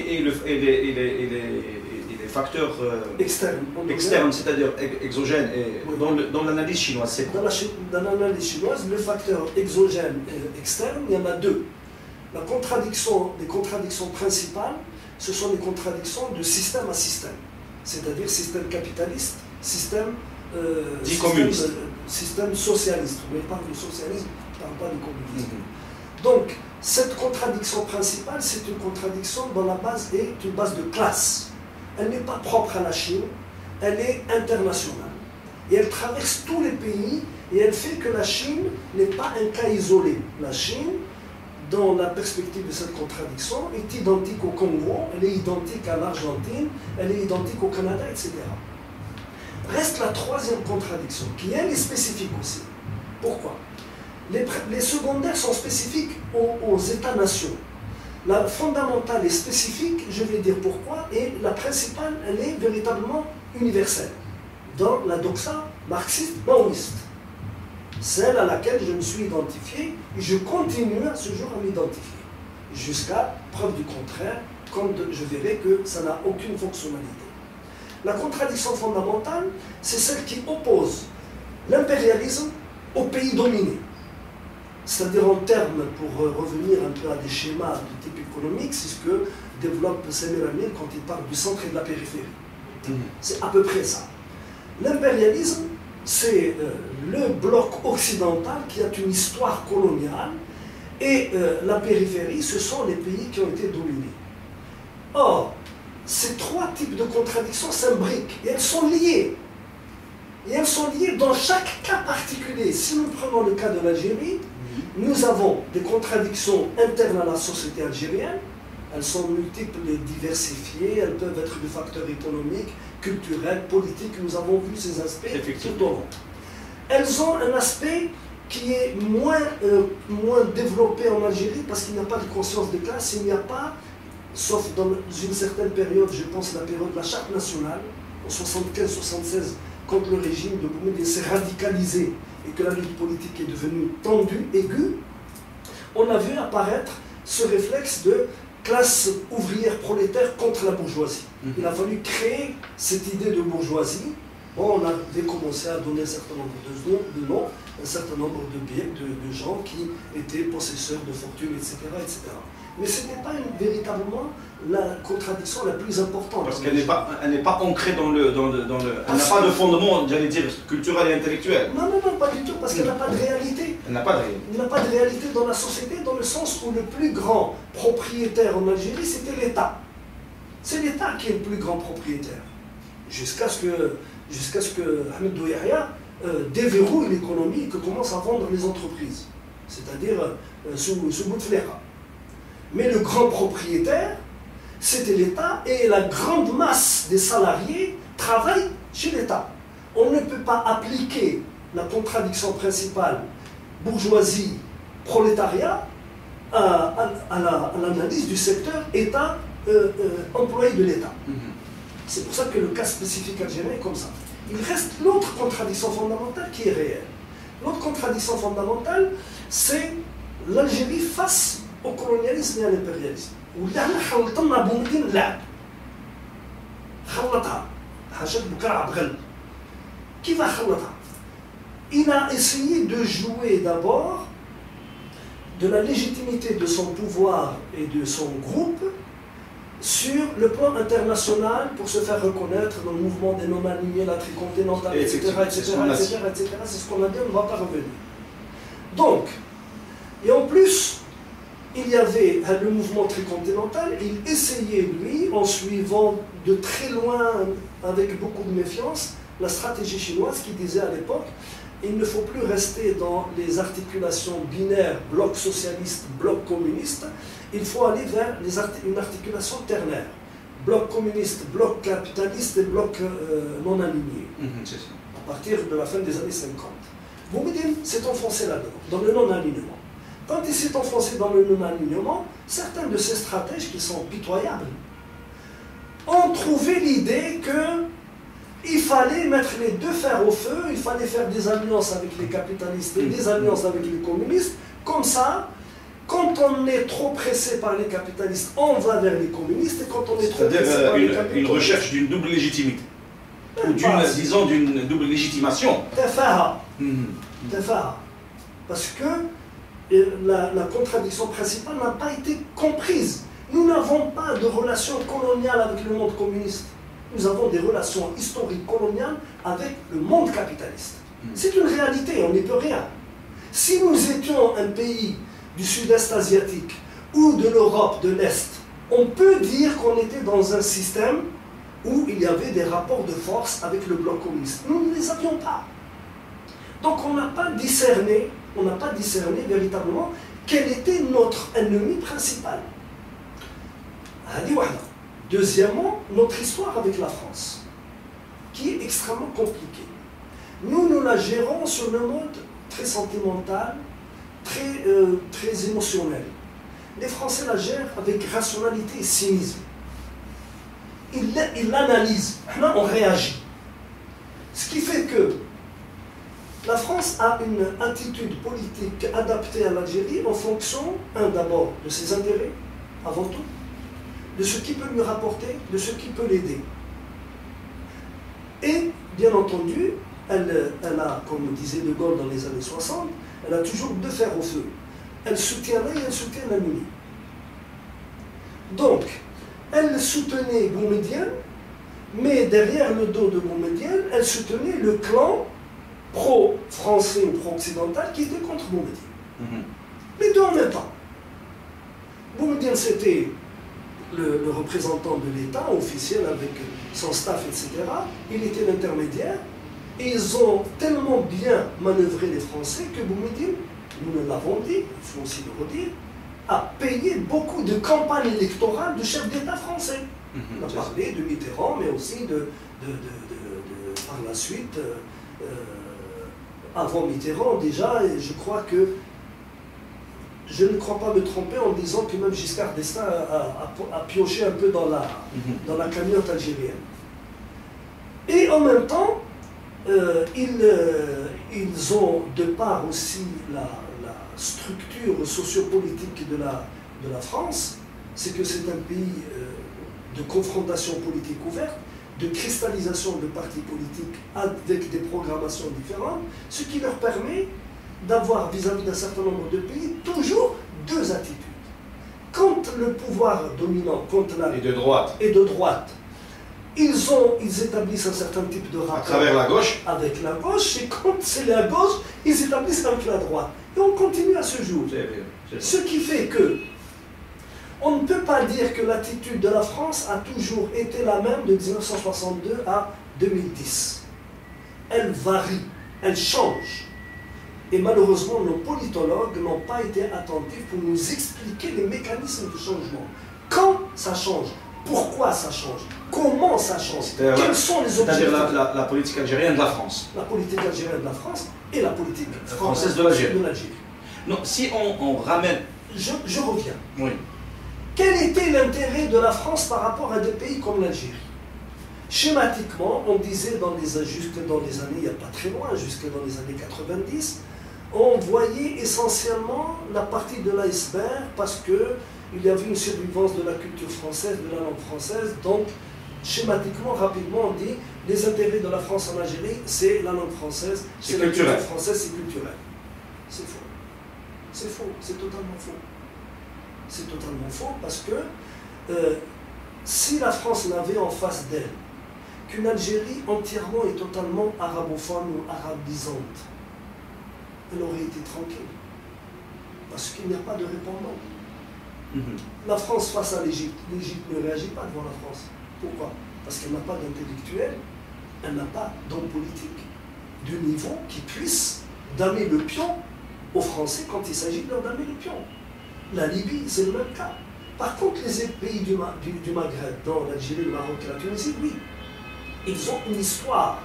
Et les facteurs externes, c'est-à-dire exogènes, oui. Dans l'analyse chinoise, c'est quoi? Dans l'analyse chinoise, le facteur exogène et externe, il y en a deux. Les contradictions principales, ce sont des contradictions de système à système, c'est-à-dire système capitaliste, système socialiste. On parle de socialisme, on ne parle pas de communisme. Donc, cette contradiction principale, c'est une contradiction dont la base est une base de classe. Elle n'est pas propre à la Chine, elle est internationale. Et elle traverse tous les pays et elle fait que la Chine n'est pas un cas isolé. La Chine, dans la perspective de cette contradiction, est identique au Congo, elle est identique à l'Argentine, elle est identique au Canada, etc. Reste la troisième contradiction, qui elle est spécifique aussi. Pourquoi? Les secondaires sont spécifiques aux États-nations. La fondamentale est spécifique, je vais dire pourquoi, et la principale, elle est véritablement universelle, dans la doxa marxiste-maoïste, celle à laquelle je me suis identifié, et je continue à ce jour à m'identifier, jusqu'à preuve du contraire, quand je verrai que ça n'a aucune fonctionnalité. La contradiction fondamentale, c'est celle qui oppose l'impérialisme aux pays dominés. C'est-à-dire en termes, pour revenir un peu à des schémas de type économique, c'est ce que développe Samir Amin quand il parle du centre et de la périphérie. C'est à peu près ça. L'impérialisme, c'est le bloc occidental qui a une histoire coloniale, et la périphérie, ce sont les pays qui ont été dominés. Or, ces trois types de contradictions s'imbriquent, et elles sont liées. Et elles sont liées dans chaque cas particulier. Si nous prenons le cas de l'Algérie, nous avons des contradictions internes à la société algérienne. Elles sont multiples et diversifiées. Elles peuvent être de facteurs économiques, culturels, politiques. Nous avons vu ces aspects tout au long. Elles ont un aspect qui est moins développé en Algérie parce qu'il n'y a pas de conscience de classe. Il n'y a pas, sauf dans une certaine période, je pense la période de la Charte nationale, en 75-76, quand le régime de Boumediene s'est radicalisé et que la lutte politique est devenue tendue, aiguë, on a vu apparaître ce réflexe de classe ouvrière prolétaire contre la bourgeoisie. Il a fallu créer cette idée de bourgeoisie. Bon, on avait commencé à donner un certain nombre de noms, un certain nombre de gens qui étaient possesseurs de fortune, etc. etc. Mais ce n'est pas véritablement la contradiction la plus importante. Parce qu'elle n'est pas ancrée dans le... Elle n'a pas de fondement, j'allais dire, culturel et intellectuel. Non, pas du tout, parce qu'elle n'a pas de réalité. Elle n'a pas de réalité. Elle n'a pas de réalité dans la société, dans le sens où le plus grand propriétaire en Algérie, c'était l'État. C'est l'État qui est le plus grand propriétaire. Jusqu'à ce que Ahmed Douiahia déverrouille l'économie et que commence à vendre les entreprises. C'est-à-dire sous Bouteflika. Mais le grand propriétaire, c'était l'État, et la grande masse des salariés travaillent chez l'État. On ne peut pas appliquer la contradiction principale bourgeoisie-prolétariat à l'analyse du secteur État-employé de l'État. C'est pour ça que le cas spécifique algérien est comme ça. Il reste l'autre contradiction fondamentale qui est réelle. L'autre contradiction fondamentale, c'est l'Algérie face au colonialisme et à l'impérialisme. Qui va خلطها? Il a essayé de jouer d'abord de la légitimité de son pouvoir et de son groupe sur le plan international pour se faire reconnaître dans le mouvement des non-alignés, la tricontinentale, etc. C'est ce qu'on a dit, on ne va pas revenir. Donc, et en plus, il y avait le mouvement tricontinental, il essayait, lui, en suivant de très loin, avec beaucoup de méfiance, la stratégie chinoise qui disait à l'époque, il ne faut plus rester dans les articulations binaires, bloc socialiste, bloc communiste, il faut aller vers une articulation ternaire, bloc communiste, bloc capitaliste et bloc non aligné, à partir de la fin des années 50. Boumediene s'est enfoncé là-dedans, dans le non-alignement. Quand il s'est enfoncé dans le non-alignement, certains de ces stratèges qui sont pitoyables ont trouvé l'idée qu'il fallait mettre les deux fers au feu, il fallait faire des alliances avec les capitalistes et des alliances avec les communistes, comme ça, Quand on est trop pressé par les capitalistes, on va vers les communistes, et quand on est trop pressé C'est-à-dire par les capitalistes... une recherche d'une double légitimité. Ou disons, d'une double légitimation. Tafaha. Tafaha. Parce que la contradiction principale n'a pas été comprise. Nous n'avons pas de relation coloniale avec le monde communiste. Nous avons des relations historiques coloniales avec le monde capitaliste. C'est une réalité, on n'y peut rien. Si nous étions un pays du sud-est asiatique ou de l'Europe de l'Est, on peut dire qu'on était dans un système où il y avait des rapports de force avec le bloc communiste. Nous ne les avions pas. Donc on n'a pas discerné véritablement quel était notre ennemi principal. Deuxièmement, notre histoire avec la France, qui est extrêmement compliquée. Nous la gérons sur le mode très sentimental, très émotionnel. Les Français la gèrent avec rationalité et cynisme. Ils l'analysent, là on réagit. Ce qui fait que la France a une attitude politique adaptée à l'Algérie en fonction, d'abord, de ses intérêts, avant tout, de ce qui peut lui rapporter, de ce qui peut l'aider. Et, bien entendu, elle a, comme disait De Gaulle dans les années 60, elle a toujours deux fers au feu. Elle soutient l'un et elle soutient l'ennemi. Donc, elle soutenait Boumedienne, mais derrière le dos de Boumedienne, elle soutenait le clan pro-français ou pro-occidental qui était contre Boumedienne. Les deux en même temps. Boumedienne, c'était le représentant de l'État officiel avec son staff, etc. Il était l'intermédiaire. Et ils ont tellement bien manœuvré les Français que Boumedienne, nous l'avons dit, il faut aussi le redire, a payé beaucoup de campagnes électorales de chefs d'État français. On a parlé de Mitterrand, mais aussi par la suite, avant Mitterrand déjà, et je crois que je ne crois pas me tromper en disant que même Giscard d'Estaing a pioché un peu dans la cagnotte algérienne. Et en même temps, ils ont, de par aussi la structure sociopolitique de la France, c'est que c'est un pays de confrontation politique ouverte, de cristallisation de partis politiques avec des programmations différentes, ce qui leur permet d'avoir vis-à-vis d'un certain nombre de pays toujours deux attitudes. Quand le pouvoir dominant, et de droite, ils établissent un certain type de rapport à travers la gauche, avec la gauche, et quand c'est la gauche, ils établissent avec la droite. Et on continue à ce jour. Ce qui fait que on ne peut pas dire que l'attitude de la France a toujours été la même de 1962 à 2010. Elle varie, elle change. Et malheureusement, nos politologues n'ont pas été attentifs pour nous expliquer les mécanismes de changement. Quand ça change, pourquoi ça change, comment ça change, quels sont les objectifs. C'est-à-dire la politique algérienne de la France. La politique algérienne de la France et la politique française de l'Algérie. Non, si on ramène... Je reviens. Oui. Quel était l'intérêt de la France par rapport à des pays comme l'Algérie? Schématiquement, on disait jusque dans les années, il n'y a pas très loin, jusque dans les années 90, on voyait essentiellement la partie de l'iceberg parce qu'il y avait une survivance de la culture française, de la langue française. Donc, schématiquement, rapidement, on dit les intérêts de la France en Algérie, c'est la langue française, c'est la culture française, c'est culturel. C'est faux. C'est faux, c'est totalement faux. C'est totalement faux parce que si la France n'avait en face d'elle qu'une Algérie entièrement et totalement arabophone ou arabisante, elle aurait été tranquille. Parce qu'il n'y a pas de répondant. La France face à l'Égypte ne réagit pas devant la France. Pourquoi? Parce qu'elle n'a pas d'intellectuel, elle n'a pas d'homme politique de niveau qui puisse damer le pion aux Français quand il s'agit de leur damer le pion. La Libye, c'est le même cas. Par contre, les pays du Maghreb, dans l'Algérie, le Maroc et la Tunisie, oui, ils ont une histoire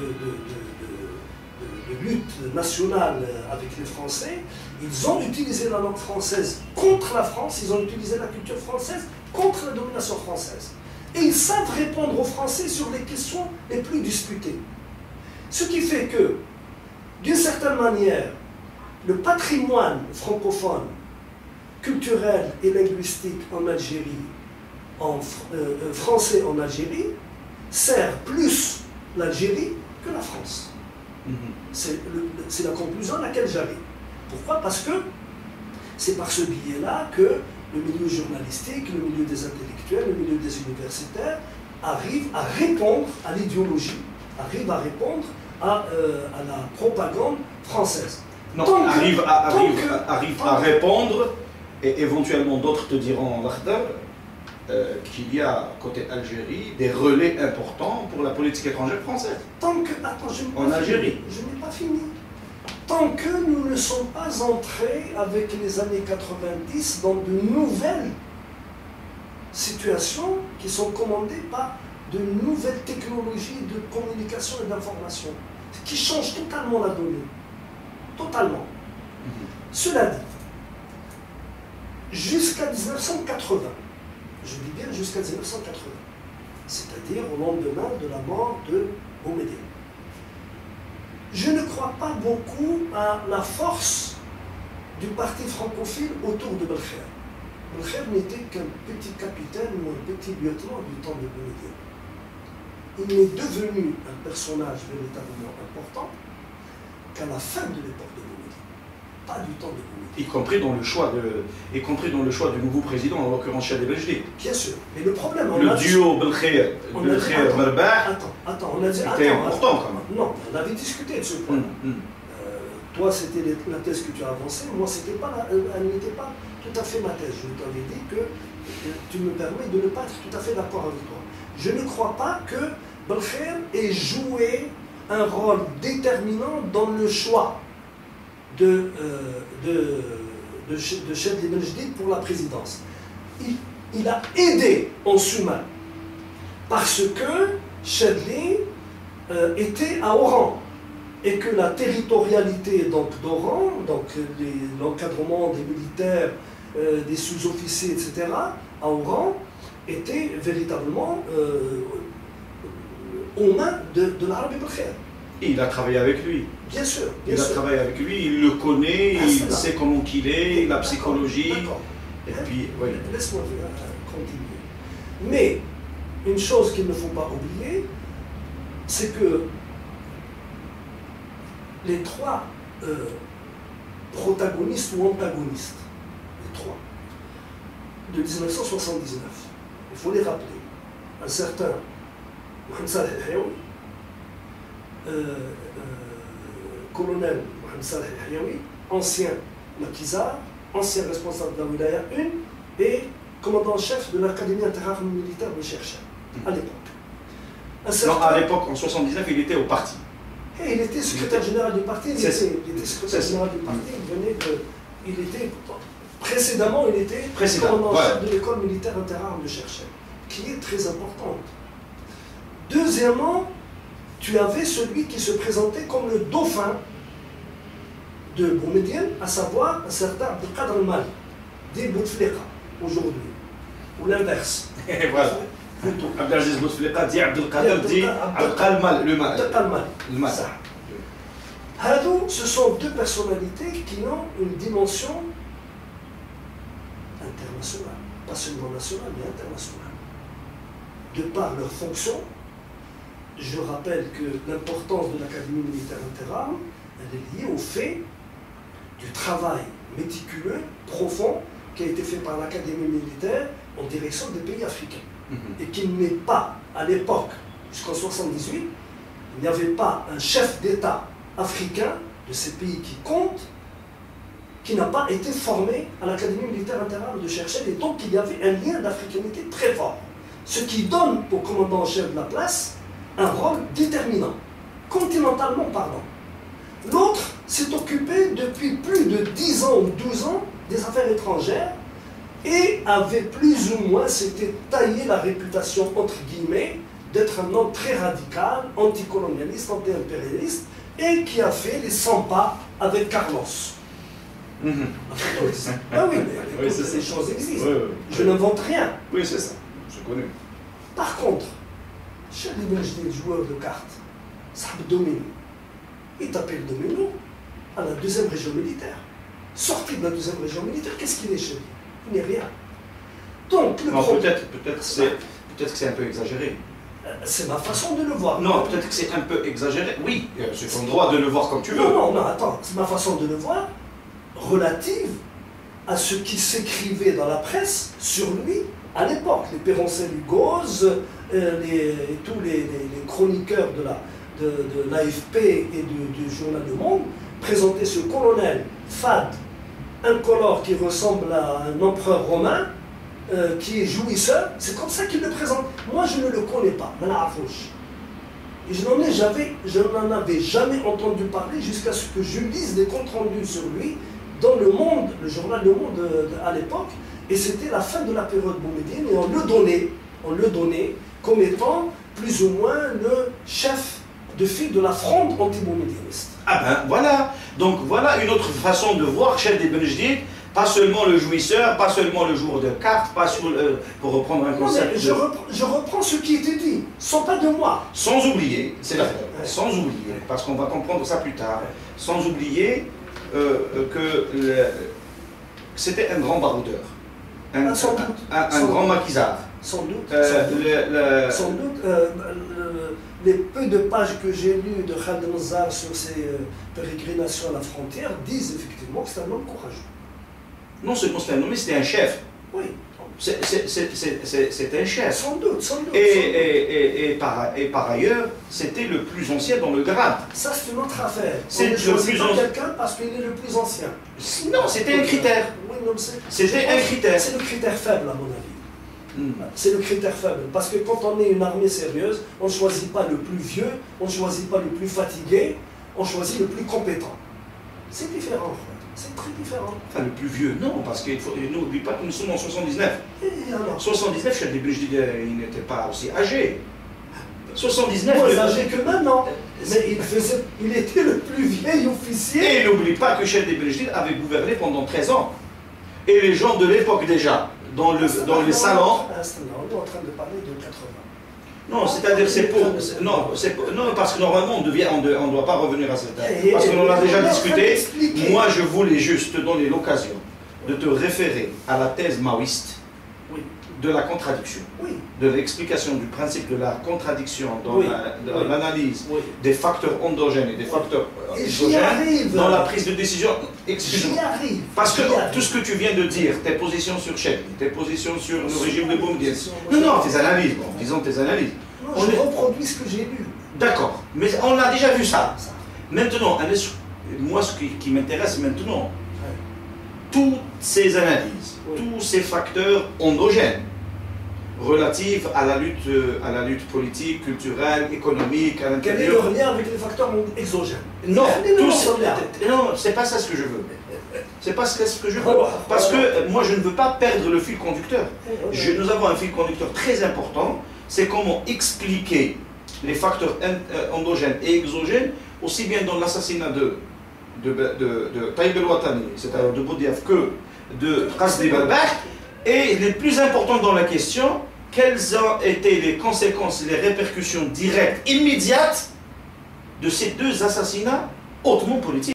de lutte nationale avec les Français. Ils ont utilisé la langue française contre la France, ils ont utilisé la culture française contre la domination française. Et ils savent répondre aux Français sur les questions les plus disputées. Ce qui fait que, d'une certaine manière, le patrimoine francophone culturel et linguistique en Algérie, français en Algérie, sert plus l'Algérie que la France. C'est la conclusion à laquelle j'arrive. Pourquoi? Parce que c'est par ce biais-là que le milieu journalistique, le milieu des intellectuels, le milieu des universitaires arrive à répondre à l'idéologie, arrive à répondre à la propagande française. Non, arrive à répondre, et éventuellement d'autres te diront qu'il y a côté Algérie des relais importants pour la politique étrangère française. Tant que, attends, en Algérie. Je n'ai pas fini. Tant que nous ne sommes pas entrés avec les années 90 dans de nouvelles situations qui sont commandées par de nouvelles technologies de communication et d'information, qui changent totalement la donnée. Totalement. Cela dit, jusqu'à 1980, je dis bien jusqu'à 1980, c'est-à-dire au lendemain de la mort de Boumediene, je ne crois pas beaucoup à la force du parti francophile autour de Belkher. Belkher n'était qu'un petit capitaine ou un petit lieutenant du temps de Boumediene. Il n'est devenu un personnage véritablement important qu'à la fin de l'époque de Boumediene, pas du temps de Boumediene. Y compris dans le choix du nouveau président, en l'occurrence Chadli Benjedid. Bien sûr, mais le problème... Le duo Belkher-Merbah était important quand même. Non, on avait discuté de ce point. Toi, c'était la thèse que tu as avancée, moi, elle n'était pas tout à fait ma thèse. Je t'avais dit que tu me permets de ne pas être tout à fait d'accord avec toi. Je ne crois pas que Belkher ait joué un rôle déterminant dans le choix de Chadli Benjedid pour la présidence. Il a aidé en sous-main parce que Chadli était à Oran et que la territorialité d'Oran, donc l'encadrement des militaires, des sous-officiers, etc., à Oran, était véritablement aux mains de l'Arabi Belkher. Et il a travaillé avec lui. Bien sûr. Il a travaillé avec lui, il le connaît, il sait comment qu'il est, la psychologie. Et puis, oui. Laisse-moi continuer. Mais une chose qu'il ne faut pas oublier, c'est que les trois protagonistes ou antagonistes, les trois, de 1979, il faut les rappeler. Un certain Mohamed Saleh El-Hayaoui, colonel Mohamed Saleh El-Hayaoui, ancien maquisard, ancien responsable de la Wilaya 1 et commandant-chef de l'Académie interarmée militaire de Cherchel, à l'époque. Non, à l'époque, en 1979, il était au parti. Et il était secrétaire général du parti, il était secrétaire général du parti, précédemment, il était commandant-chef de l'école militaire interarmée de Cherchel, qui est très importante. Deuxièmement, tu avais celui qui se présentait comme le dauphin de Boumediene, à savoir un certain Abdelkader El-Mali, dit Bouteflika, aujourd'hui, ou l'inverse. Et voilà. Abdelaziz Bouteflika dit Abdelkader, dit Abdelkader le Mali. Ce sont deux personnalités qui ont une dimension internationale, pas seulement nationale, mais internationale. De par leur fonction, je rappelle que l'importance de l'Académie militaire interarmée, elle est liée au fait du travail méticuleux, profond, qui a été fait par l'Académie militaire en direction des pays africains. Et qu'il n'est pas, à l'époque, jusqu'en 1978, il n'y avait pas un chef d'État africain de ces pays qui comptent, qui n'a pas été formé à l'Académie militaire interarmée de Cherchel, et donc il y avait un lien d'africanité très fort. Ce qui donne au commandant-chef de la place un rôle déterminant, continentalement parlant. L'autre s'est occupé depuis plus de 10 ans ou 12 ans des affaires étrangères et avait plus ou moins s'était taillé la réputation, entre guillemets, d'être un homme très radical, anticolonialiste, anti-impérialiste, et qui a fait les 100 pas avec Carlos. Ah oui, mais ces choses existent. Je n'invente rien. Oui, c'est ça. Je connais. Par contre, Chadli Benjedid, joueur de cartes, Sahab Domino, il tapait le domino à la deuxième région militaire. Sorti de la deuxième région militaire, qu'est-ce qu'il est chez lui? Il n'est rien. Donc, le Non, problème... peut-être que c'est un peu exagéré. C'est ma façon de le voir. Non, peut-être que c'est un peu exagéré. Oui, c'est ton droit de le voir comme tu veux. Non, attends, c'est ma façon de le voir relative à ce qui s'écrivait dans la presse sur lui à l'époque. Les Perroncel-Hugoz, tous les chroniqueurs de l'AFP et du journal Le Monde présentaient ce colonel fade, incolore, qui ressemble à un empereur romain, qui est jouisseur. C'est comme ça qu'il le présente. Moi, je ne le connais pas, et je n'en avais jamais entendu parler jusqu'à ce que je lise des comptes rendus sur lui dans Le Monde, le journal Le Monde à l'époque, et c'était la fin de la période Boumediene, et on le donnait comme étant plus ou moins le chef de file de la fronde anti-boumedieniste. Ah ben voilà, donc voilà une autre façon de voir Chef des Benjedid, pas seulement le jouisseur, pas seulement le joueur de cartes, pas sur pour reprendre un concept. Je reprends ce qui était dit, sans pas de moi. Sans oublier, c'est la sans oublier, parce qu'on va comprendre ça plus tard, sans oublier que c'était un grand baroudeur, un grand maquisard. Sans doute. Les peu de pages que j'ai lues de Khaled Nazar sur ses pérégrinations à la frontière disent effectivement que c'est un homme courageux. Non seulement c'était un homme, mais c'était un chef. Oui. C'était un chef. Sans doute. Et par ailleurs, c'était le plus ancien dans le grade. Ça, c'est une autre affaire. C'est ne choisit pas quelqu'un parce qu'il est le plus ancien. Non, c'était un critère. Oui, non, c'était un critère. C'est le critère faible, à mon avis. C'est le critère faible. Parce que quand on est une armée sérieuse, on ne choisit pas le plus vieux, on ne choisit pas le plus fatigué, on choisit le plus compétent. C'est différent, en fait. C'est très différent. Enfin, le plus vieux, non, parce qu'il n'oublie pas que nous sommes en 79. Et alors 79, Chef des Benjedid, il n'était pas aussi âgé. 79. Moins âgé que maintenant. Mais il était le plus vieil officier. Et n'oublie pas que Chef des Benjedid avait gouverné pendant 13 ans. Et les gens de l'époque déjà, dans les salons... On est en train de parler de 80. Non, c'est-à-dire c'est pour... Non, parce que normalement on ne doit pas revenir à cette date. Parce qu'on en a déjà discuté. Moi, je voulais juste te donner l'occasion de te référer à la thèse maoïste de la contradiction, de l'explication du principe de la contradiction dans l'analyse des facteurs endogènes et des facteurs exogènes dans la prise de décision. Excuse-moi. Parce que tout ce que tu viens de dire, tes positions sur Chebli, tes positions sur le régime de Boumediene, non, tes analyses, disons tes analyses. Non, je reproduis ce que j'ai lu. D'accord, mais on a déjà vu ça. Maintenant, moi ce qui m'intéresse maintenant, toutes ces analyses, tous ces facteurs endogènes relatifs à la lutte politique, culturelle, économique, à l'intérieur. Quel est le lien avec les facteurs exogènes? Non, c'est pas ça ce que je veux. C'est pas ce que je veux. Parce que moi, je ne veux pas perdre le fil conducteur. Nous avons un fil conducteur très important, c'est comment expliquer les facteurs endogènes et exogènes, aussi bien dans l'assassinat de Taïb El-Ouattani, c'est-à-dire de Boudiaf, que de Qasdi Balbak, et les plus importants dans la question, quelles ont été les conséquences, les répercussions directes, immédiates de ces deux assassinats hautement politiques.